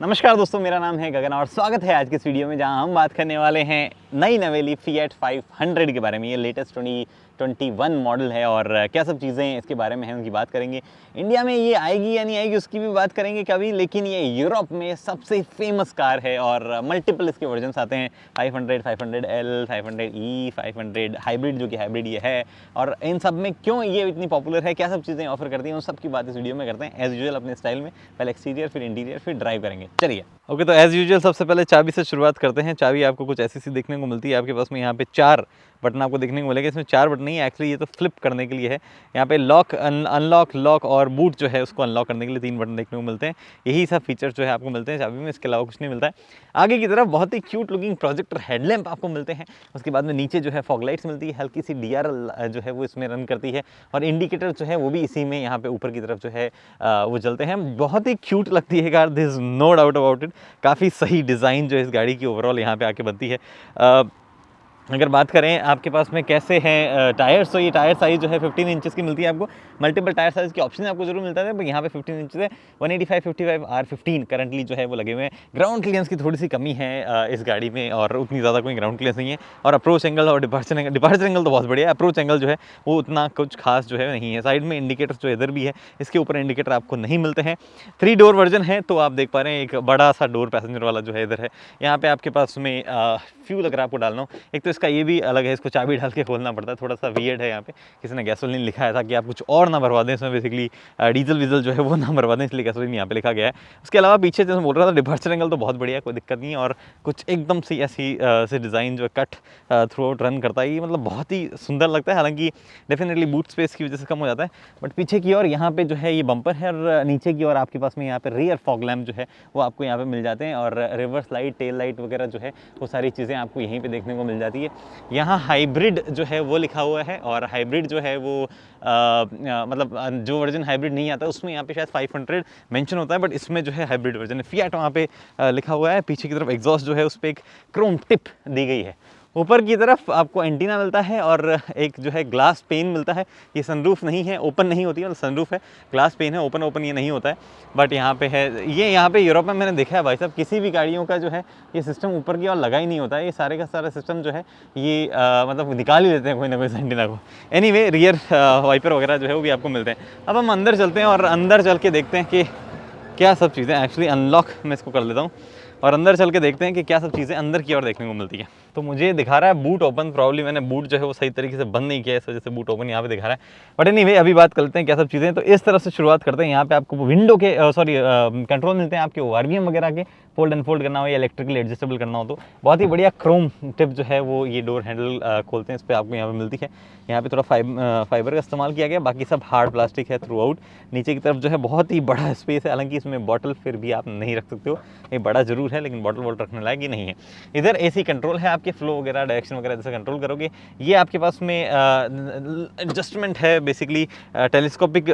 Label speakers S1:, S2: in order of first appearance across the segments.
S1: नमस्कार दोस्तों, मेरा नाम है गगन और स्वागत है आज के इस वीडियो में जहां हम बात करने वाले हैं नई नवेली फिएट 500 के बारे में। ये लेटेस्ट 2021 मॉडल है और क्या सब चीज़ें इसके बारे में हैं उनकी बात करेंगे। इंडिया में ये आएगी या नहीं आएगी उसकी भी बात करेंगे कभी, लेकिन ये यूरोप में सबसे फेमस कार है और मल्टीपल इसके वर्जन्स आते हैं 500, 500L, 500E, 500 हाइब्रिड, जो कि हाइब्रिड ये है। और इन सब में क्यों ये इतनी पॉपुलर है, क्या सब चीज़ें ऑफर करती हैं, उन सब की बात इस वीडियो में करते हैं एज यूजुअल अपने स्टाइल में। पहले एक्सटीरियर, फिर इंटीरियर, फिर ड्राइव करेंगे। चलिए ओके, तो एज यूजुअल सबसे पहले चाबी से शुरुआत करते हैं। चाबी आपको कुछ ऐसी सी देखने को मिलती है आपके पास में। यहाँ पे 4 बटन आपको देखने को मिलेगा। इसमें 4 बटन नहीं है एक्चुअली, ये तो फ्लिप करने के लिए है। यहाँ पे लॉक, अनलॉक, लॉक और बूट जो है उसको अनलॉक करने के लिए 3 बटन देखने को मिलते हैं। यही सब फीचर्स जो है आपको मिलते हैं चाबी में, इसके अलावा कुछ नहीं मिलता है। आगे की तरफ बहुत ही क्यूट लुकिंग प्रोजेक्टर हेडलैम्प आपको मिलते हैं। उसके बाद में नीचे जो है फॉग लाइट्स मिलती है, हल्की सी DRL जो है वो इसमें रन करती है और इंडिकेटर जो है वो भी इसी में यहाँ पे ऊपर की तरफ जो है वो जलते हैं। बहुत ही क्यूट लगती है car, this no doubt about it. काफ़ी सही डिज़ाइन जो है इस गाड़ी की ओवरऑल यहाँ पे आके बनती है। अगर बात करें आपके पास में कैसे हैं टायर्स, तो ये टायर साइज़ जो है 15 इंचेस की मिलती है आपको। मल्टीपल टायर साइज़ की ऑप्शन आपको जरूर मिलता है, पर यहाँ पे 15 इंचेस है। 185, 55 R15 करंटली जो है वो लगे हुए हैं। ग्राउंड क्लियरेंस की थोड़ी सी कमी है इस गाड़ी में और उतनी ज़्यादा कोई ग्राउंड क्लियरेंस नहीं है। और अप्रोच एंगल और डिपार्चर एंगल तो बहुत बढ़िया है। अप्रोच एंगल जो है वो उतना कुछ खास जो है नहीं है। साइड में इंडिकेटर्स जो इधर भी है, इसके ऊपर इंडिकेटर आपको नहीं मिलते हैं। 3 डोर वर्जन है, तो आप देख पा रहे हैं एक बड़ा सा डोर पैसेंजर वाला जो है इधर है। यहाँ पे आपके पास में फ्यूल अगर आपको डालना हो, एक तो इसका ये भी अलग है, इसको चाबी डाल के खोलना पड़ता है, थोड़ा सा वियर्ड है। यहाँ पे किसी ने गैसोलीन लिखा है ताकि आप कुछ और ना भरवा दें इसमें, बेसिकली डीजल वीजल जो है वो ना भरवा दें, इसलिए गैसोलीन यहाँ पे लिखा गया है। उसके अलावा पीछे जैसे बोल रहा था डिपार्चर एंगल तो बहुत बढ़िया है, कोई दिक्कत नहीं है। और कुछ एकदम सी ऐसी से डिज़ाइन जो कट थ्रू आउट रन करता है, ये मतलब बहुत ही सुंदर लगता है। हालांकि डेफिनेटली बूट स्पेस की वजह से कम हो जाता है, बट पीछे की ओर यहाँ पे जो है ये बम्पर है और नीचे की ओर आपके पास में यहाँ पे रियर फॉग लैम्प जो है वो आपको यहाँ पे मिल जाते हैं। और रिवर्स लाइट, टेल लाइट वगैरह जो है वो सारी चीज़ें आपको यहीं पे देखने को मिल जाती है। यहाँ हाइब्रिड जो है वो लिखा हुआ है और हाइब्रिड जो है वो मतलब जो वर्जन हाइब्रिड नहीं आता उसमें यहाँ पे शायद 500 मेंशन होता है, बट इसमें जो है हाइब्रिड वर्जन है। फिएट वहाँ पे लिखा हुआ है। पीछे की तरफ एग्जॉस्ट जो है उस पर एक क्रोम टिप दी गई है। ऊपर की तरफ आपको एंटीना मिलता है और एक जो है ग्लास पेन मिलता है। ये सनरूफ नहीं है, ओपन नहीं होती है, मतलब सनरूफ है, ग्लास पेन है, ओपन ये नहीं होता है, बट यहाँ पे है। ये यहाँ पे यूरोप में मैंने देखा है भाई साहब, किसी भी गाड़ियों का जो है ये सिस्टम ऊपर की ओर लगा ही नहीं होता है। ये सारे का सारा सिस्टम जो है ये मतलब निकाल ही लेते हैं कोई ना कोई एंटीना को। एनीवे, रियर वाइपर वगैरह जो है वो भी आपको मिलते हैं। अब हम अंदर चलते हैं और अंदर चल के देखते हैं कि क्या सब चीज़ें। एक्चुअली अनलॉक मैं इसको कर लेता हूँ और अंदर चल के देखते हैं कि क्या सब चीज़ें अंदर की ओर देखने को मिलती है। तो मुझे दिखा रहा है बूट ओपन, प्रॉब्ली मैंने बूट जो है वो सही तरीके से बंद नहीं किया है, इस वजह से बूट ओपन यहाँ पे दिखा रहा है। बट एनीवे, अभी बात करते हैं क्या सब चीज़ें। तो इस तरफ से शुरुआत करते हैं। यहाँ पे आपको विंडो के कंट्रोल मिलते हैं आपके ORVM वगैरह के, फोल्ड अनफोल्ड करना हो या इलेक्ट्रिकली एडजस्टेबल करना हो तो बहुत ही बढ़िया क्रोम टिप जो है वो ये डोर हैंडल खोलते हैं, इस पर आपको यहाँ पे मिलती है। यहाँ पे थोड़ा फाइबर का इस्तेमाल किया गया, बाकी सब हार्ड प्लास्टिक है थ्रू आउट। नीचे की तरफ जो है बहुत ही बड़ा स्पेस है, हालांकि इसमें बॉटल फिर भी आप नहीं रख सकते हो, ये बड़ा जरूर है लेकिन बॉटल वॉटल रखने लायक ही नहीं है। इधर AC कंट्रोल है, आपके फ्लो वगैरह, डायरेक्शन वगैरह जैसे कंट्रोल करोगे। ये आपके पास में एडजस्टमेंट है बेसिकली टेलीस्कोपिक,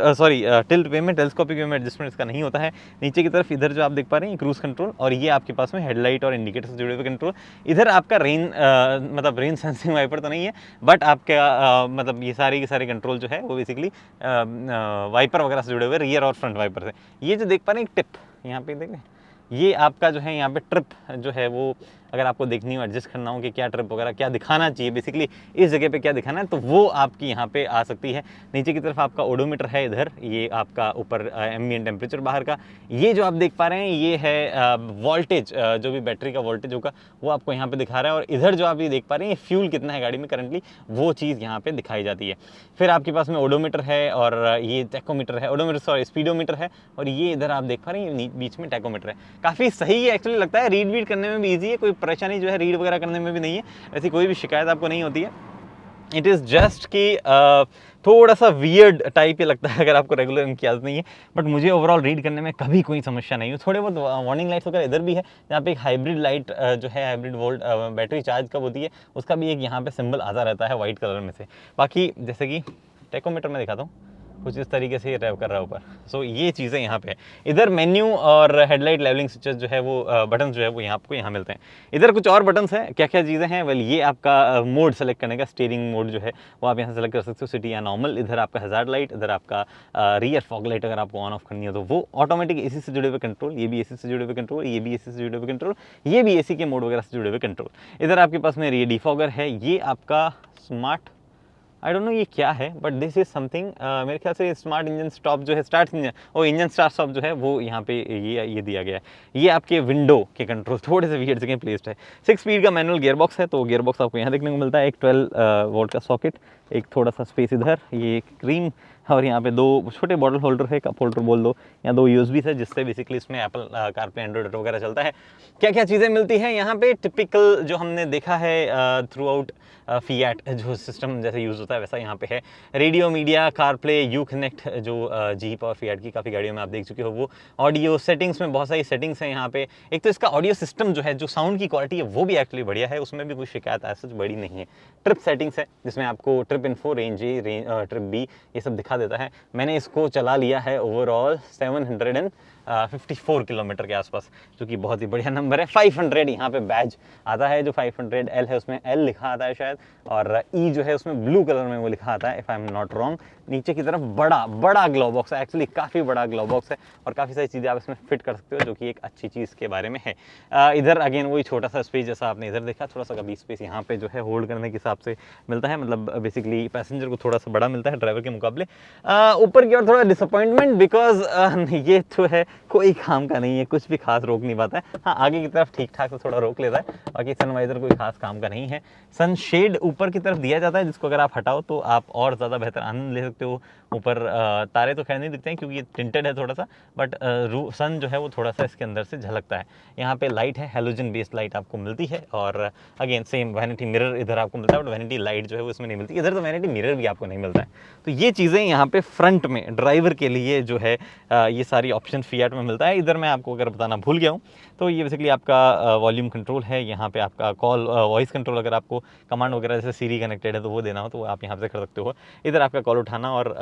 S1: टिल्ट वे में, टेलीस्कोपिक वे में एडजस्टमेंट इसका नहीं होता है। नीचे की तरफ इधर जो आप देख पा रहे हैं क्रूज कंट्रोल, और ये आपके पास में हेडलाइट और इंडिकेटर से जुड़े हुए कंट्रोल। इधर आपका मतलब रेन सेंसिंग वाइपर तो नहीं है, बट आपका मतलब ये सारे के सारे कंट्रोल जो है वो बेसिकली वाइपर वगैरह से जुड़े हुए, रियर और फ्रंट वाइपर से। ये जो देख पा रहे हैं एक टिप यहाँ पे देख रहे हैं, ये आपका जो है यहाँ पे ट्रिप जो है वो अगर आपको देखनी हो, एडजस्ट करना हो कि क्या ट्रिप वगैरह क्या दिखाना चाहिए, बेसिकली इस जगह पे क्या दिखाना है, तो वो आपकी यहाँ पे आ सकती है। नीचे की तरफ आपका ओडोमीटर है, इधर ये आपका ऊपर एम्बिएंट टेम्परेचर बाहर का। ये जो आप देख पा रहे हैं ये है वोल्टेज, जो भी बैटरी का वोल्टेज होगा वो आपको यहाँ पे दिखा रहा है। और इधर जो आप ये देख पा रहे हैं ये फ्यूल कितना है गाड़ी में करंटली, वो चीज़ यहाँ पे दिखाई जाती है। फिर आपके पास में ओडोमीटर है और ये टैकोमीटर है, ओडोमीटर स्पीडोमीटर है, और ये इधर आप देख पा रहे हैं बीच में टैकोमीटर है। काफ़ी सही है एक्चुअली, लगता है रीड करने में भी ईजी है, कोई परेशानी जो है रीड वगैरह करने में भी नहीं है, ऐसी कोई भी शिकायत आपको नहीं होती है। इट इज़ जस्ट कि थोड़ा सा वियर्ड टाइप ही लगता है अगर आपको रेगुलर इनकी आदत नहीं है, बट मुझे ओवरऑल रीड करने में कभी कोई समस्या नहीं है। थोड़े बहुत वार्निंग लाइट्स वगैरह इधर भी है, जहाँ पे एक हाइब्रिड लाइट जो है, हाइब्रिड वोल्ट बैटरी चार्ज कब होती है उसका भी एक यहाँ पे सिंबल आता रहता है वाइट कलर में से। बाकी जैसे कि टैकोमीटर में दिखाता हूँ, कुछ इस तरीके से ये ड्राइव कर रहा है ऊपर। सो ये चीज़ें यहाँ पे है। इधर मेन्यू और हेडलाइट लेवलिंग स्विचेस जो है वो बटन जो है वो आपको यहाँ मिलते हैं। इधर कुछ और बटन्स हैं, क्या क्या चीज़ें हैं, वेल ये आपका मोड सेलेक्ट करने का, स्टीयरिंग मोड जो है वो आप यहाँ सेलेक्ट कर सकते हो, सिटी या नॉर्मल। इधर आपका हज़ार्ड लाइट, इधर आपका रियर फॉग लाइट अगर आपको ऑन ऑफ करनी है तो वो ऑटोमेटिक एसी से जुड़े हुए कंट्रोल, ये भी एसी से जुड़े हुए कंट्रोल, ये भी एसी से जुड़े हुए कंट्रोल, ये भी एसी के मोड वगैरह से जुड़े हुए कंट्रोल। इधर आपके पास में ये डिफॉगर है, ये आपका स्मार्ट, आई डोंट नो ये क्या है, बट दिस इज समथिंग, मेरे ख्याल से स्मार्ट इंजन स्टॉप जो है, स्टार्ट इंजन और इंजन स्टार्ट स्टॉप जो है वो यहाँ पे ये दिया गया है। ये आपके विंडो के कंट्रोल थोड़े से वियर्ड जगह प्लेस्ड है। 6 स्पीड का मैनुअल गियर बॉक्स है, तो गियर बॉक्स आपको यहाँ देखने को मिलता है। एक 12 वोल्ट का सॉकेट, एक थोड़ा सा स्पेस इधर, ये एक क्रीम, और यहाँ पे 2 छोटे बॉटल होल्डर है, कप होल्डर बोल दो, या 2 यूएसबी है, जिससे बेसिकली इसमें एप्पल कारप्ले एंड्रॉइड वगैरह चलता है। क्या क्या चीज़ें मिलती हैं यहाँ पे, टिपिकल जो हमने देखा है थ्रू आउट फिएट जो सिस्टम जैसे यूज़ होता है वैसा यहाँ पे है। Radio, media, CarPlay, you connect जो जीप और फिएट की काफ़ी गाड़ियों में आप देख चुके हो वो। ऑडियो सेटिंग्स में बहुत सारी सेटिंग्स हैं यहाँ पे। एक तो इसका ऑडियो सिस्टम जो है, जो साउंड की क्वालिटी है वो भी एक्चुअली बढ़िया है, उसमें भी कोई शिकायत ऐसा बड़ी नहीं है। ट्रिप सेटिंग्स है जिसमें आपको trip info, range A, trip B, ये सब दिखा देता है। मैंने इसको चला लिया है ओवरऑल 754 किलोमीटर के आसपास, जो कि बहुत ही बढ़िया नंबर है। 500 यहाँ पे बैज आता है, जो 500L है उसमें L लिखा आता है शायद, और E जो है उसमें ब्लू कलर में वो लिखा आता है, if I am not wrong. नीचे की तरफ बड़ा ग्लो बॉक्स है, एक्चुअली काफ़ी बड़ा ग्लो बॉक्स है, और काफ़ी सारी चीज़ें आप इसमें फिट कर सकते हो, जो कि एक अच्छी चीज़ के बारे में है। इधर अगेन वही छोटा सा स्पेस जैसा आपने इधर देखा, थोड़ा सा कभी स्पेस यहाँ पे जो है होल्ड करने के हिसाब से मिलता है, मतलब बेसिकली पैसेंजर को थोड़ा सा बड़ा मिलता है ड्राइवर के मुकाबले। ऊपर की ओर थोड़ा डिसअपॉइंटमेंट, बिकॉज ये तो है कोई काम का नहीं है, कुछ भी खास रोक नहीं पाता है। हाँ, आगे की तरफ ठीक ठाक से थोड़ा रोक लेता है, बाकी सनवाइजर कोई खास काम का नहीं है। सन शेड ऊपर की तरफ दिया जाता है, जिसको अगर आप हटाओ तो आप और ज़्यादा बेहतर आनंद ले सकते हो। ऊपर तारे तो खैर नहीं दिखते हैं क्योंकि ये टिंटेड है थोड़ा सा, बट सन जो है वो थोड़ा सा इसके अंदर से झलकता है। यहाँ पे लाइट है, हेलोजन बेस्ड लाइट आपको मिलती है, और अगेन सेम वैनिटी मिरर इधर आपको मिलता है, बट वैनिटी लाइट जो है वो इसमें नहीं मिलती। इधर तो वैनिटी मिरर भी आपको नहीं मिलता है। तो ये चीज़ें यहाँ पे फ्रंट में ड्राइवर के लिए जो है ये सारी ऑप्शन फिएट में मिलता है। इधर मैं आपको अगर बताना भूल गया हूँ तो ये बेसिकली आपका वॉल्यूम कंट्रोल है। यहाँ पे आपका कॉल वॉइस कंट्रोल, अगर आपको कमांड वगैरह जैसे सीरी कनेक्टेड है तो वो देना हो तो आप यहाँ से कर सकते हो। इधर आपका कॉल उठाना और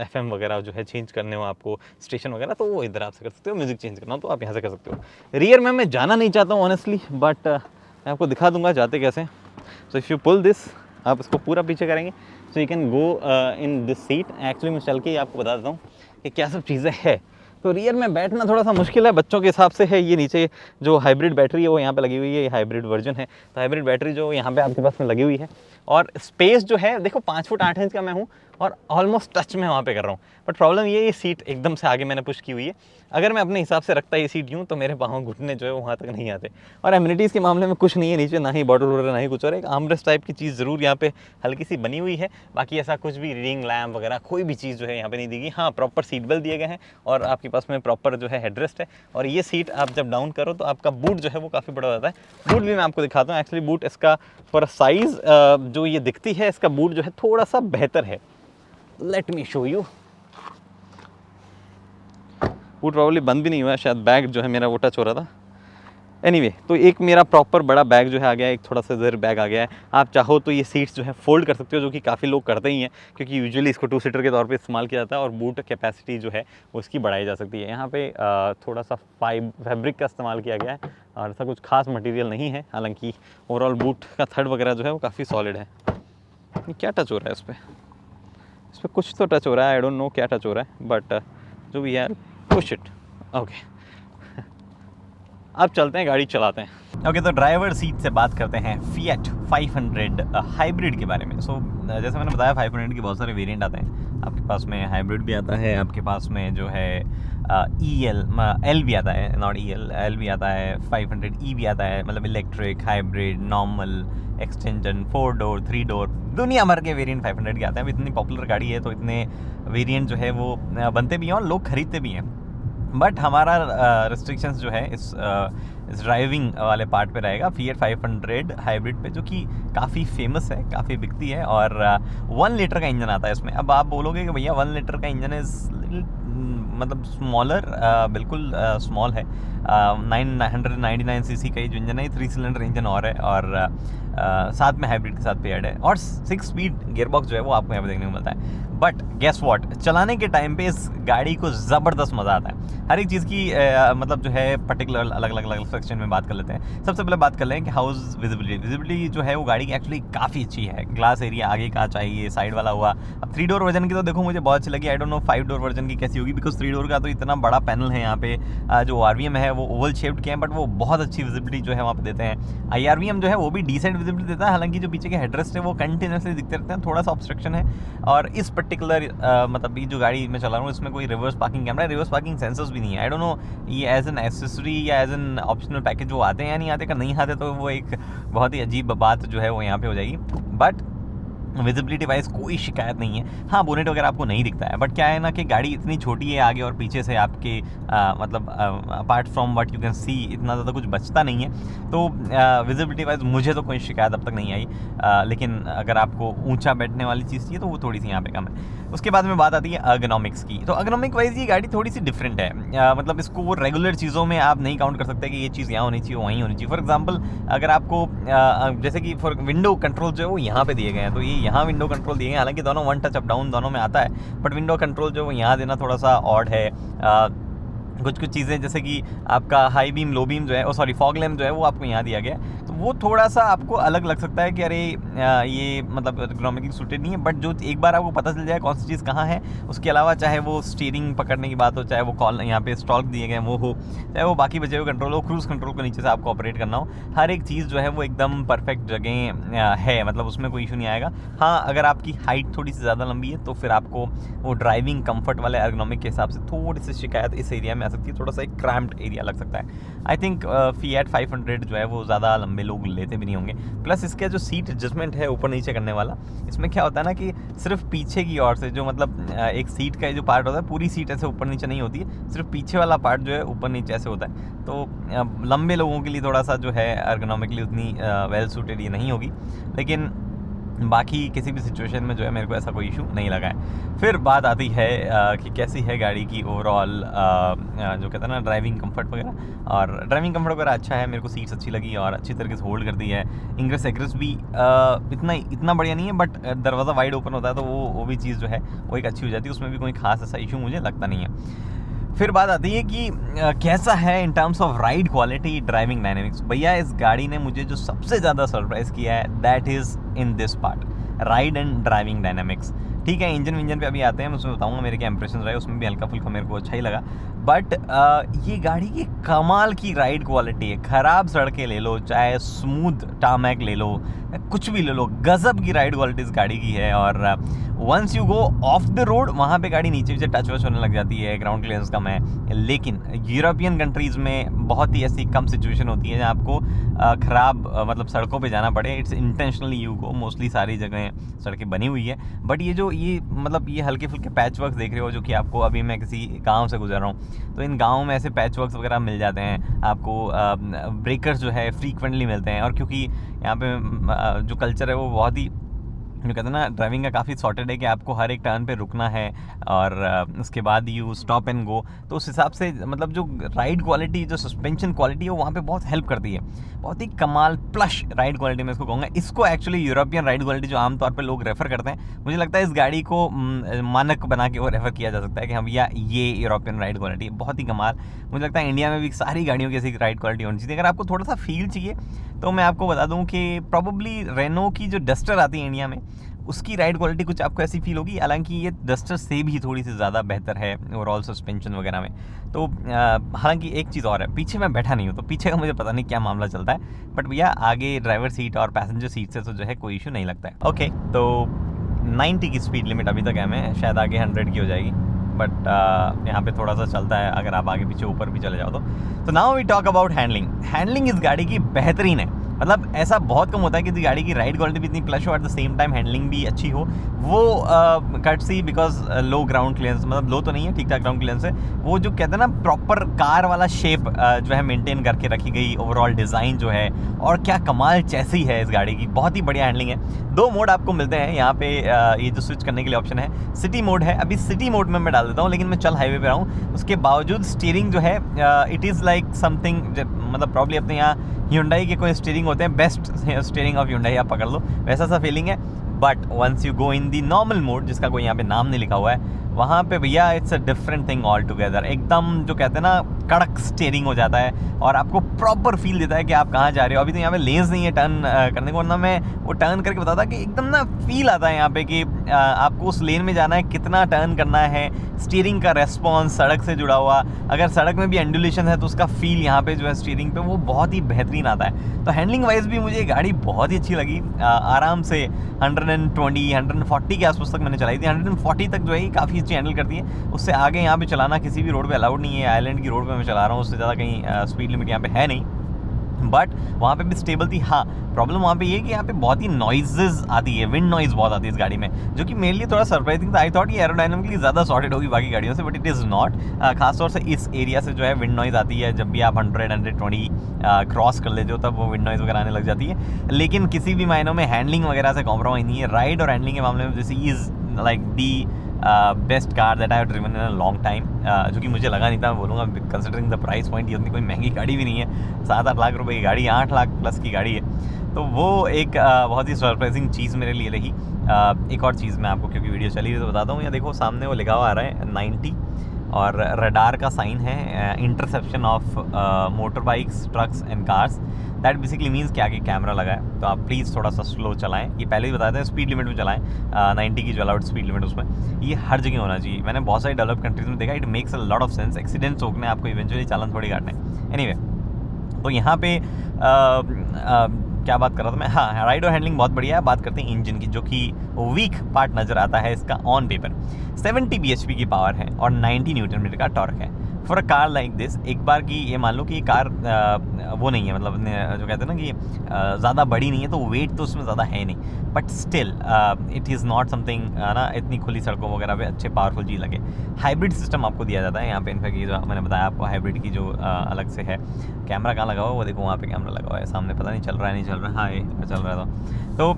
S1: FM वगैरह जो है चेंज करने हो आपको, स्टेशन वगैरह, तो वो इधर आप से कर सकते हो। म्यूजिक चेंज करना हो तो आप यहाँ से कर सकते हो। रियर में मैं जाना नहीं चाहता हूँ ऑनेस्टली, बट मैं आपको दिखा दूंगा जाते कैसे। So if you pull this, आप इसको पूरा पीछे करेंगे so you can go in this seat. Actually मैं चल के ही आपको बता देता हूँ कि क्या सब चीज़ें हैं। तो रियर में बैठना थोड़ा सा मुश्किल है बच्चों के हिसाब से है। ये नीचे जो हाइब्रिड बैटरी है वो यहाँ पे लगी हुई है, ये हाइब्रिड वर्जन है, तो हाइब्रिड बैटरी जो यहाँ पे आपके पास में लगी हुई है। और स्पेस जो है देखो 5 फुट 8 इंच का मैं हूँ और ऑलमोस्ट टच में वहाँ पे कर रहा हूँ, बट प्रॉब्लम ये सीट एकदम से आगे मैंने पुश की हुई है। अगर मैं अपने हिसाब से रखता ये सीट यूँ तो मेरे पाँव घुटने जो है वहाँ तक नहीं आते। और एमिनिटीज़ के मामले में कुछ नहीं है नीचे, ना ही बॉटल वगैरह ना ही कुछ, और एक आर्मरेस्ट टाइप की चीज़ ज़रूर यहाँ पे हल्की सी बनी हुई है। बाकी ऐसा कुछ भी रीडिंग लैम्प वगैरह कोई भी चीज़ जो है यहाँ पे नहीं दी गई। हाँ, प्रॉपर सीट बेल्ट दिए गए हैं और आपके पास में प्रॉपर जो है हेडरेस्ट है। और ये सीट आप जब डाउन करो तो आपका बूट जो है वो काफ़ी बड़ा हो जाता है। बूट भी मैं आपको दिखाता हूँ। एक्चुअली बूट इसका फॉर साइज़ जो ये दिखती है, इसका बूट जो है थोड़ा सा बेहतर है। Let me show you. Boot probably बंद भी नहीं हुआ है, शायद बैग जो है मेरा वो टच हो रहा था। एनीवे, तो एक मेरा प्रॉपर बड़ा बैग जो है आ गया है, एक थोड़ा सा इधर बैग आ गया है। आप चाहो तो ये सीट्स जो है फोल्ड कर सकते हो, जो कि काफ़ी लोग करते ही हैं क्योंकि यूजुअली इसको 2 सीटर के तौर पे इस्तेमाल किया जाता है और बूट कैपेसिटी जो है वो इसकी बढ़ाई जा सकती है। यहाँ पे थोड़ा सा फैब्रिक का इस्तेमाल किया गया है और ऐसा कुछ खास मटीरियल नहीं है। हालांकि ओवरऑल बूट का थर्ड वगैरह जो है वो काफ़ी सॉलिड है। ये क्या टच हो रहा है इस पर कुछ तो टच हो रहा है, आई डोंट नो क्या टच हो रहा है, बट जो भी है पुश इट। ओके, अब चलते हैं, गाड़ी चलाते हैं। ओके, तो ड्राइवर सीट से बात करते हैं फिएट 500 हाइब्रिड के बारे में। सो जैसे मैंने बताया 500 के बहुत सारे वेरिएंट आते हैं। आपके पास में हाइब्रिड भी आता है, आपके पास में जो है एल भी आता है, नॉट एल भी आता है, 500E भी आता है, मतलब electric, hybrid, normal, extension, 4 door, 3 door, दुनिया भर के वेरिएंट 500 के आते हैं। अब इतनी पॉपुलर गाड़ी है तो इतने वेरिएंट जो है वो बनते भी हैं और लोग खरीदते भी हैं। बट हमारा रिस्ट्रिक्शंस जो है इस ड्राइविंग वाले पार्ट पे रहेगा फिएट 500 हाइब्रिड पे, जो कि काफ़ी फेमस है, काफ़ी बिकती है और 1 लीटर का इंजन आता है इसमें। अब आप बोलोगे कि भैया 1 लीटर का इंजन इज़ मतलब स्मॉलर, बिल्कुल स्मॉल है। 999 सीसी का ये जो इंजन है, 3 सिलेंडर इंजन और साथ में हाइब्रिड के साथ पेयर्ड है, और 6 स्पीड गियरबॉक्स जो है वो आपको यहाँ पे देखने को मिलता है। बट गेस व्हाट, चलाने के टाइम पे इस गाड़ी को ज़बरदस्त मज़ा आता है। हर एक चीज़ की मतलब जो है पर्टिकुलर अलग अलग सेक्शन में बात कर लेते हैं। सबसे पहले बात कर लें कि हाउस विजिबिलिटी जो है वो गाड़ी की एक्चुअली काफ़ी अच्छी है। ग्लास एरिया आगे का चाहिए, साइड वाला हुआ। अब 3 डोर वर्जन की तो देखो मुझे बहुत अच्छी लगी। I don't know 5 door version की कैसी होगी, बिकॉज 3 डोर का तो इतना बड़ा पैनल है यहाँ पे। जो RVM है वो ओवल शेप्ड के हैं, बट वो बहुत अच्छी विजिबिलिटी जो है वहाँ पे देते हैं। IRVM जो है वो भी डिसेंट विजिबिलिटी देता है, हालांकि जो पीछे के हेडरेस्ट है वो कंटिन्यूसली दिखते रहते हैं, थोड़ा सा ऑब्स्ट्रक्शन है। और इस पर्टिकुलर मतलब ये जो गाड़ी मैं चला रहा हूँ इसमें कोई reverse parking camera, reverse parking sensors भी नहीं है। आई डोंट नो ये एज एन एक्सेसरी या एज एन ऑप्शनल पैकेज वो आते हैं या नहीं आते, अगर नहीं आते तो वो एक बहुत ही अजीब बात जो है वो यहाँ पे हो जाएगी। बट विजिबिलिटी वाइज कोई शिकायत नहीं है। हाँ, बोनेट वगैरह आपको नहीं दिखता है, बट क्या है ना कि गाड़ी इतनी छोटी है आगे और पीछे से आपके मतलब apart from what you can see इतना ज़्यादा कुछ बचता नहीं है। तो विजिबिलिटी वाइज मुझे तो कोई शिकायत अब तक नहीं आई। लेकिन अगर आपको ऊंचा बैठने वाली चीज़ चाहिए तो वो थोड़ी सी यहाँ पे कम है। उसके बाद में बात आती है अर्गोनॉमिक्स की। तो अर्गोनॉमिक वाइज ये गाड़ी थोड़ी सी डिफरेंट है। मतलब इसको वो रेगुलर चीज़ों में आप नहीं काउंट कर सकते कि ये चीज़ यहाँ होनी चाहिए वहीं होनी चाहिए। फॉर एग्जाम्पल अगर आपको जैसे कि फॉर विंडो कंट्रोल जो है वो यहाँ पे दिए गए हैं, तो ये यहाँ विंडो कंट्रोल दिए गए हैं, हालांकि दोनों वन टच अप डाउन दोनों में आता है, बट विंडो कंट्रोल जो है वो यहाँ देना थोड़ा सा ऑड है। कुछ चीज़ें जैसे कि आपका हाई बीम लो बीम जो है, सॉरी फॉग लैम्प जो है वो आपको यहाँ दिया गया है, तो वो थोड़ा सा आपको अलग लग सकता है कि अरे ये मतलब इकोनॉमिकली सूटेड नहीं है। बट जो एक बार आपको पता चल जाए कौन सी चीज़ कहाँ है, उसके अलावा चाहे वो स्टीयरिंग पकड़ने की बात हो, चाहे वो कॉल यहाँ पे स्टॉक दिए गए वो हो, चाहे वो बाकी बचे हुए कंट्रोल हो, क्रूज़ कंट्रोल को नीचे से आपको ऑपरेट करना हो, हर एक चीज़ जो है वो एकदम परफेक्ट जगह है, मतलब उसमें कोई इशू नहीं आएगा। हाँ, अगर आपकी हाइट थोड़ी सी ज़्यादा लंबी है तो फिर आपको वो ड्राइविंग कंफर्ट वाले एर्गोनॉमिक के हिसाब से थोड़ी सी शिकायत इस एरिया में आ सकती है, थोड़ा सा एक क्रैम्प्ड एरिया लग सकता है। आई थिंक Fiat 500 जो है वो ज़्यादा लंबे लोग लेते भी नहीं होंगे। प्लस इसका जो सीट एडजस्टमेंट है ऊपर नीचे करने वाला, इसमें क्या होता है ना कि सिर्फ पीछे की ओर से जो मतलब एक सीट का जो पार्ट होता है, पूरी सीट ऐसे ऊपर नीचे नहीं होती है, सिर्फ पीछे वाला पार्ट जो है ऊपर नीचे ऐसे होता है। तो लंबे लोगों के लिए थोड़ा सा जो है एर्गोनॉमिकली उतनी वेल सूटेड ये नहीं होगी, लेकिन बाकी किसी भी सिचुएशन में जो है मेरे को ऐसा कोई इशू नहीं लगा है। फिर बात आती है कि कैसी है गाड़ी की ओवरऑल जो कहते हैं ना ड्राइविंग कंफर्ट वगैरह। और ड्राइविंग कंफर्ट वगैरह अच्छा है, मेरे को सीट्स अच्छी लगी और अच्छी तरीके से होल्ड करती है। इंग्रेस एग्रेस भी इतना बढ़िया नहीं है, बट दरवाज़ा वाइड ओपन होता है तो वो भी चीज़ जो है वो एक अच्छी हो जाती है, उसमें भी कोई खास ऐसा इशू मुझे लगता नहीं है। फिर बात आती है कि कैसा है in terms of ride quality, driving dynamics. भैया इस गाड़ी ने मुझे जो सबसे ज़्यादा सरप्राइज़ किया है that is in this part, ride and driving dynamics. ठीक है, इंजन पे अभी आते हैं, मैं उसमें बताऊंगा मेरे क्या इंप्रेशन रहे, उसमें भी हल्का फुल्का मेरे को अच्छा ही लगा। बट ये गाड़ी की कमाल की राइड क्वालिटी है। ख़राब सड़कें ले लो, चाहे स्मूथ टामैक ले लो, कुछ भी ले लो, गजब की राइड क्वालिटी इस गाड़ी की है। और once you go off the road वहाँ पे गाड़ी नीचे से टच वच होने लग जाती है, ग्राउंड क्लियरेंस कम है। लेकिन यूरोपियन कंट्रीज़ में बहुत ही ऐसी कम सिचुएशन होती है जहाँ आपको ख़राब मतलब सड़कों पे जाना पड़े। It's intentionally you go, mostly सारी जगह सड़कें बनी हुई है। बट ये मतलब ये हल्के फुल्के पैच वर्क देख रहे हो, जो कि आपको अभी मैं किसी गाँव से गुजर रहा हूँ, तो इन गाँव में ऐसे पैच वर्क वगैरह मिल जाते हैं आपको। ब्रेकर्स जो है फ्रीक्वेंटली मिलते हैं, और क्योंकि यहाँ पे जो कल्चर है वो बहुत ही जो कहते हैं ना ड्राइविंग का काफ़ी सॉर्टेड है कि आपको हर एक टर्न पे रुकना है और उसके बाद यू स्टॉप एंड गो। तो उस हिसाब से मतलब जो राइड क्वालिटी, जो सस्पेंशन क्वालिटी है वो वहाँ पे बहुत हेल्प करती है। बहुत ही कमाल प्लश राइड क्वालिटी मैं इसको कहूँगा। इसको एक्चुअली यूरोपियन राइड क्वालिटी जो आमतौर पर लोग रेफ़र करते हैं, मुझे लगता है इस गाड़ी को मानक बना के वो रेफ़र किया जा सकता है कि हाँ भैया ये यूरोपियन राइड क्वालिटी है, बहुत ही कमाल। मुझे लगता है इंडिया में भी सारी गाड़ियों की ऐसी राइड क्वालिटी होनी चाहिए। अगर आपको थोड़ा सा फील चाहिए तो मैं आपको बता दूं कि प्रॉब्ली रेनो की जो डस्टर आती है इंडिया में, उसकी राइड क्वालिटी कुछ आपको ऐसी फील होगी। हालांकि ये डस्टर से भी थोड़ी सी ज़्यादा बेहतर है ओवरऑल सस्पेंशन वगैरह में। तो हालांकि एक चीज़ और है, पीछे मैं बैठा नहीं हूँ तो पीछे का मुझे पता नहीं क्या मामला चलता है, बट भैया आगे ड्राइवर सीट और पैसेंजर सीट से तो जो है कोई इशू नहीं लगता है। ओके, तो 90 की स्पीड लिमिट अभी तक है, मैं शायद आगे 100 की हो जाएगी, बट यहाँ पे थोड़ा सा चलता है अगर आप आगे पीछे ऊपर भी चले जाओ तो। Now we talk about handling. Handling इस गाड़ी की बेहतरीन है। मतलब ऐसा बहुत कम होता है कि गाड़ी की राइड क्वालिटी भी इतनी प्लस हो, at the same time handling भी अच्छी हो। वो courtesy because low ground clearance, मतलब लो तो नहीं है, ठीक ठाक ग्राउंड क्लियरेंस है। वो जो कहते हैं ना प्रॉपर कार वाला शेप जो है मेंटेन करके रखी गई, ओवरऑल डिज़ाइन जो है, और क्या कमाल चैसी है इस गाड़ी की, बहुत ही बढ़िया हैंडलिंग है। 2 मोड आपको मिलते हैं यहाँ पे, ये जो स्विच करने के लिए ऑप्शन है सिटी मोड है। अभी सिटी मोड में मैं डाल देता हूँ, लेकिन मैं चल हाईवे पे रहा हूँ, उसके बावजूद स्टीयरिंग जो है इट इज़ लाइक समथिंग, मतलब प्रॉब्ली अपने यहाँ Hyundai के कोई स्टीयरिंग होते हैं, बेस्ट स्टीयरिंग ऑफ Hyundai आप पकड़ लो, वैसा सा फीलिंग है। But once you go in the normal mode, जिसका कोई यहाँ पे नाम नहीं लिखा हुआ है, वहाँ पे भैया it's a different thing all together. एकदम जो कहते हैं ना कड़क स्टीयरिंग हो जाता है, और आपको प्रॉपर फील देता है कि आप कहाँ जा रहे हो। अभी तो यहाँ पे लेन्स नहीं है टर्न करने को, वरना मैं वो टर्न करके बताता कि एकदम ना फील आता है यहाँ पे कि आपको उस लेन में जाना है, कितना टर्न करना है, स्टीयरिंग का रेस्पॉन्स सड़क से जुड़ा हुआ, अगर सड़क में भी एंडुलेशन है तो उसका फील यहाँ पे जो है स्टीयरिंग पे वो बहुत ही बेहतरीन आता है। तो हैंडलिंग वाइज भी मुझे गाड़ी बहुत ही अच्छी लगी। आराम से 120 140 के आसपास तक मैंने चलाई थी, 140 तक जो है काफ़ी अच्छी हैंडल करती है। उससे आगे यहाँ पे चलाना किसी भी रोड पे अलाउड नहीं है, आइलैंड की रोड पे मैं चला रहा हूँ, उससे ज़्यादा कहीं स्पीड लिमिट यहाँ पे है नहीं, बट वहाँ पे भी स्टेबल थी। हाँ, प्रॉब्लम वहाँ पे ये कि यहाँ पे बहुत ही नॉइजेज आती है, विंड नॉइज़ बहुत आती है इस गाड़ी में, जो कि मेरे लिए थोड़ा सरप्राइजिंग था। आई थॉट ये एरोडायनामिकली ज़्यादा सॉर्टेड होगी बाकी गाड़ियों से, बट इट इज़ नॉट। खासतौर से इस एरिया से जो है विंड नॉइज़ आती है, जब भी आप 100-120 क्रॉस कर लेते हो तब वो विंड नॉइज़ वगैरह आने लग जाती है। लेकिन किसी भी मायनों में हैंडलिंग वगैरह से कॉम्प्रोमाइज़ नहीं है। राइड और हैंडलिंग के मामले में this is like the best car that I have driven in a long time, जो कि मुझे लगा नहीं था, मैं बोलूँगा कंसिडरिंग द प्राइस पॉइंट। ये उतनी कोई महंगी गाड़ी भी नहीं है, 7-8 लाख रुपए की गाड़ी, 8 लाख प्लस की गाड़ी है, तो वो एक बहुत ही सरप्राइजिंग चीज़ मेरे लिए रही। एक और चीज़ मैं आपको, क्योंकि वीडियो चली रही तो बताता हूँ। यहाँ देखो सामने वो लिखा हुआ आ रहा है 90, और रडार का साइन है, interception of motor bikes, trucks and cars. That basically means कि आगे कैमरा लगा है, तो आप प्लीज़ थोड़ा सा स्लो चलाएं। ये पहले ही बताते हैं, स्पीड लिमिट में चलाएं, 90 की जो अलाउड स्पीड लिमिट उसमें, ये हर जगह होना चाहिए। मैंने बहुत सारी डेवलप कंट्रीज में देखा, it makes a lot of sense. Accidents रोकने आपको इवेंचुअली चालान थोड़ी काटने। एनीवे, तो यहाँ पे क्या बात कर रहा था मैं, हाँ, राइड और हैंडलिंग बहुत बढ़िया है। बात करते हैं इंजन की, जो कि वीक पार्ट नज़र आता है इसका ऑन पेपर। 70 bhp की पावर है और 90 न्यूटन मीटर का टॉर्क है। For a car like this, एक बार की ये मान लो कि ये कार वो नहीं है, मतलब जो कहते हैं ना कि ज़्यादा बड़ी नहीं है, तो वेट तो उसमें ज़्यादा है नहीं, but still it is not something ना इतनी खुली सड़कों वगैरह पे अच्छे पावरफुल चीज़ लगे। हाइब्रिड सिस्टम आपको दिया जाता है यहाँ पे। इनफैक्ट ये जो मैंने बताया आपको, हाइब्रिड की जो अलग से है। कैमरा कहाँ लगा हुआ है वो देखो, वहाँ पे कैमरा लगा हुआ है सामने, पता नहीं चल रहा है नहीं चल रहा है, हाँ ये चल रहा है। तो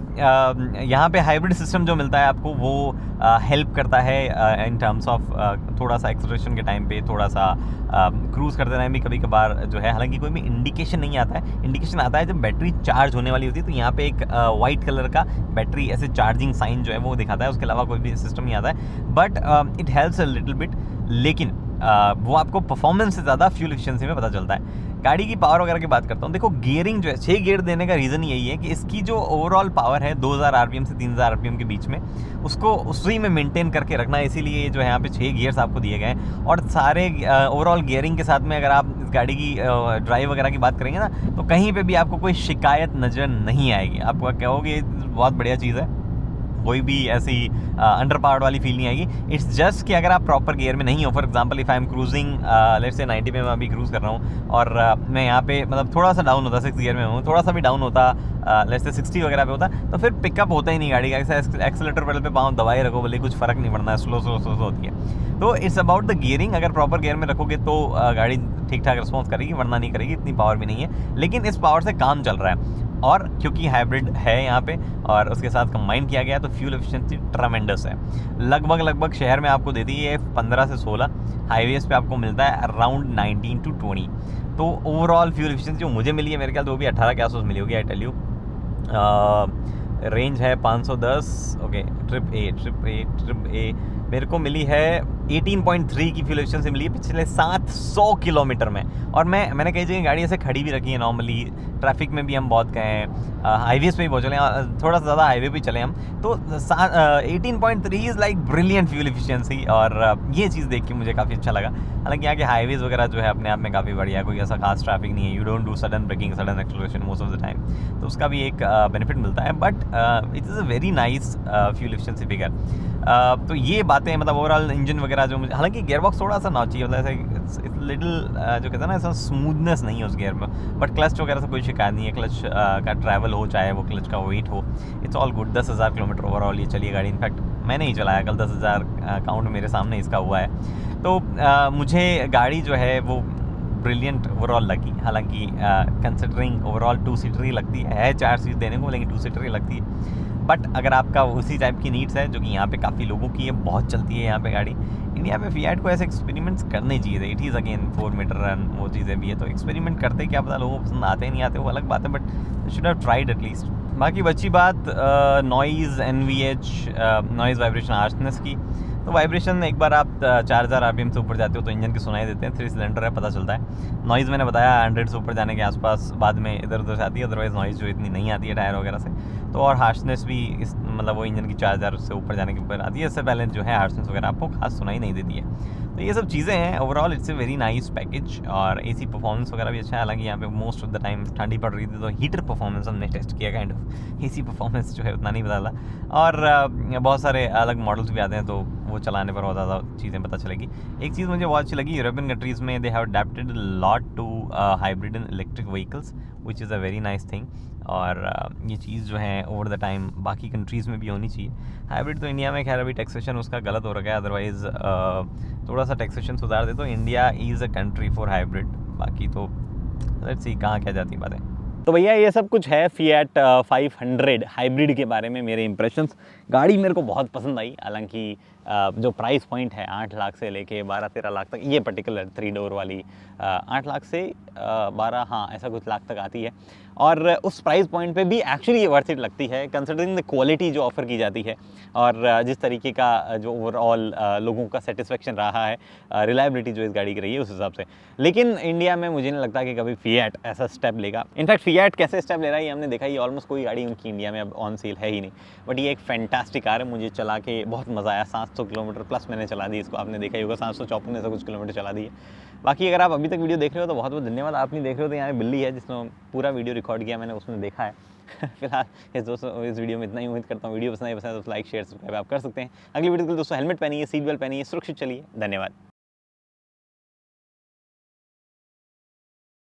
S1: यहाँ पे हाइब्रिड सिस्टम जो मिलता है आपको, वो हेल्प करता है इन टर्म्स ऑफ थोड़ा सा एक्सेलरेशन के टाइम पे, थोड़ा सा क्रूज़ करते टाइम भी कभी कभार जो है, हालांकि कोई भी इंडिकेशन नहीं आता है। इंडिकेशन आता है जब बैटरी चार्ज होने वाली होती है, तो यहाँ पे एक वाइट कलर का बैटरी ऐसे चार्जिंग साइन जो है वो दिखाता है, उसके अलावा कोई भी सिस्टम नहीं आता है, but it helps a little bit. लेकिन वो आपको परफॉर्मेंस से ज़्यादा फ्यूल एफिशिएंसी में पता चलता है। गाड़ी की पावर वगैरह की बात करता हूँ, देखो गियरिंग जो है, 6 गियर देने का रीज़न यही है कि इसकी जो ओवरऑल पावर है 2000 आरपीएम से 3000 आरपीएम के बीच में, उसको उसी में मेंटेन करके रखना है। इसीलिए जो है यहाँ पे 6 गियर्स आपको दिए गए हैं, और सारे ओवरऑल गियरिंग के साथ में अगर आप इस गाड़ी की ड्राइव वगैरह की बात करेंगे ना, तो कहीं पर भी आपको कोई शिकायत नज़र नहीं आएगी। आप कहोगे बहुत बढ़िया चीज़ है, कोई भी ऐसी अंडर पावर्ड वाली फील नहीं आएगी। इट्स जस्ट कि अगर आप प्रॉपर गियर में नहीं हो, for example if I am cruising let's say 90 पे मैं अभी क्रूज़ कर रहा हूँ, और मैं यहाँ पे मतलब थोड़ा सा डाउन होता, 6 गियर में हूँ, थोड़ा सा भी डाउन होता, लेट्स से 60 वगैरह पे होता, तो फिर पिकअप होता ही नहीं गाड़ी का। ऐसा एक्सेलेटर पेडल पे पाँव दबाए रखो, बोले कुछ फ़र्क नहीं पड़ना है, स्लो होती है। तो इट्स अबाउट द गियरिंग, अगर प्रॉपर गियर में रखोगे तो गाड़ी ठीक ठाक रिस्पॉन्स करेगी, वरना नहीं करेगी। इतनी पावर भी नहीं है, लेकिन इस पावर से काम चल रहा है। और क्योंकि हाइब्रिड है यहाँ पे और उसके साथ कंबाइन किया गया है, तो फ्यूल एफिशिएंसी ट्रमेंडस है। लगभग शहर में आपको देती है 15 से 16, हाईवेज पे आपको मिलता है अराउंड 19 to 20। तो ओवरऑल फ्यूल एफिशिएंसी जो मुझे मिली है, मेरे ख्याल तो वो भी 18 के आसपास मिली होगी, आई टेल यू। रेंज है 510, ओके। ट्रिप ए मेरे को मिली है 18.3 की फ्यूल एफिशिएंसी मिली है पिछले 700 किलोमीटर में। और मैंने कई जगह गाड़ी ऐसे खड़ी भी रखी है नॉर्मली, ट्रैफिक में भी हम बहुत गए हैं, हाईवेज पे भी बहुत चले, थोड़ा सा ज़्यादा हाईवे पे चले हम, तो 18.3 is like brilliant fuel efficiency. और ये चीज़ देख के मुझे काफ़ी अच्छा लगा। हालांकि यहाँ के हाईवेज़ वगैरह जो है अपने आप में काफ़ी बढ़िया है, कोई ऐसा खास ट्रैफिक नहीं है, you don't do sudden braking, sudden acceleration most of the time, तो उसका भी एक बेनिफिट मिलता है। But it is a very nice fuel efficiency figure. तो ये बातें, मतलब ओवरऑल इंजन वगैरह जो मुझे, हालांकि गियरबॉक्स थोड़ा सा नॉची, मतलब ऐसे इट्स लिटिल जो कहते हैं ना ऐसा स्मूथनेस नहीं है उस गियर में, बट क्लच वगैरह से कोई शिकायत नहीं है। क्लच का ट्रैवल हो चाहे वो क्लच का वेट हो, it's all good. 10,000 kilometre overall ये चली गाड़ी। इनफैक्ट मैंने ही चलाया कल, 10,000 काउंट मेरे सामने इसका हुआ है। तो मुझे गाड़ी जो है वो ब्रिलियंट ओवरऑल लगी। हालांकि कंसिडरिंग ओवरऑल 2 सीटर ही लगती है 4 सीट देने को, लेकिन 2 सीटर ही लगती है। बट अगर आपका उसी टाइप की नीड्स है जो कि यहाँ पे काफ़ी लोगों की है, बहुत चलती है यहाँ पे गाड़ी, इंडिया में फिएट को ऐसे एक्सपेरिमेंट्स करने चाहिए थे। It is again 4 metre run, वो चीज़ें भी है, तो एक्सपेरिमेंट करते क्या पता लोगों को पसंद आते नहीं आते, वो अलग बात है, but should have tried at least. बाकी बची बात noise, NVH, noise vibration harshness की। तो वाइब्रेशन एक बार आप 4000 RPM से ऊपर जाते हो तो इंजन की सुनाई देते हैं। 3 सिलेंडर है, पता चलता है। नॉइज़ मैंने बताया 100 से ऊपर जाने के आसपास बाद में इधर उधर से आती है, अदरवाइज़ नॉइज़ जो इतनी नहीं आती है टायर वगैरह से। तो और हार्शनेस भी इस मतलब वो इंजन की 4000 से ऊपर जाने के ऊपर आती है। इससे पहले जो है हार्शनेस वगैरह आपको खास सुनाई नहीं देती है। तो ये सब चीज़ें हैं। Overall it's a very nice package, और AC परफॉर्मेंस वगैरह भी अच्छा है। हालांकि यहाँ पे मोस्ट ऑफ द टाइम ठंडी पड़ रही थी, तो हीटर परफॉर्मेंस हमने टेस्ट किया काइंड ऑफ। AC परफॉर्मेंस जो है उतना नहीं पता था। और बहुत सारे अलग मॉडल्स भी आते हैं, तो वो चलाने पर बहुत ज़्यादा चीज़ें पता चलेगी। एक चीज़ मुझे बहुत अच्छी लगी, यूरोपियन कंट्रीज़ में they have adapted lot to hybrid and electric vehicles, which is a very nice thing. और ये चीज़ जो है ओवर द टाइम बाकी कंट्रीज़ में भी होनी चाहिए। हाइब्रिड तो इंडिया में खैर अभी टैक्सेशन उसका गलत हो रखा है, अदरवाइज़ थोड़ा सा टैक्सेशन सुधार दे तो India is a country for hybrid. बाकी तो लेट्स सी कहाँ क्या जाती बातें। तो भैया ये सब कुछ है फिएट 500 हाइब्रिड के बारे में मेरे इंप्रेशंस। गाड़ी मेरे को बहुत पसंद आई। हालांकि जो प्राइस पॉइंट है 8 लाख से लेके 12-13 लाख तक, ये पर्टिकुलर 3 डोर वाली 8 लाख से 12, हाँ ऐसा कुछ लाख तक आती है। और उस प्राइस पॉइंट पे भी एक्चुअली ये वर्थ इट लगती है, कंसिडरिंग द क्वालिटी जो ऑफ़र की जाती है और जिस तरीके का जो ओवरऑल लोगों का सेटिस्फेक्शन रहा है, रिलायबिलिटी जो इस गाड़ी की रही है उस हिसाब से। लेकिन इंडिया में मुझे नहीं लगता कि कभी फिएट ऐसा स्टेप लेगा। इनफैक्ट फिएट कैसे स्टेप ले रहा है ये हमने देखा ही, ऑलमोस्ट कोई गाड़ी उनकी इंडिया में अब ऑन सेल है ही नहीं। बट ये एक फैंटास्टिक कार है, मुझे चला के बहुत मज़ा आया। 700 किलोमीटर प्लस मैंने चला दी इसको, आपने देखा ही होगा 754 ऐसा कुछ किलोमीटर चला दी है। बाकी अगर आप अभी तक वीडियो देख रहे हो तो बहुत बहुत धन्यवाद। आप नहीं देख रहे हो तो यहाँ बिल्ली है जिसने पूरा वीडियो रिकॉर्ड किया, मैंने उसमें देखा है। फिलहाल दोस्तों इस वीडियो में इतना ही। उम्मीद करता हूँ वीडियो पसंद है तो लाइक शेयर सब्सक्राइब आप कर सकते हैं। अगली वीडियो के लिए दोस्तों हेलमेट पहनिए, सीट बेल्ट पहनिए, सुरक्षित चलिए। धन्यवाद।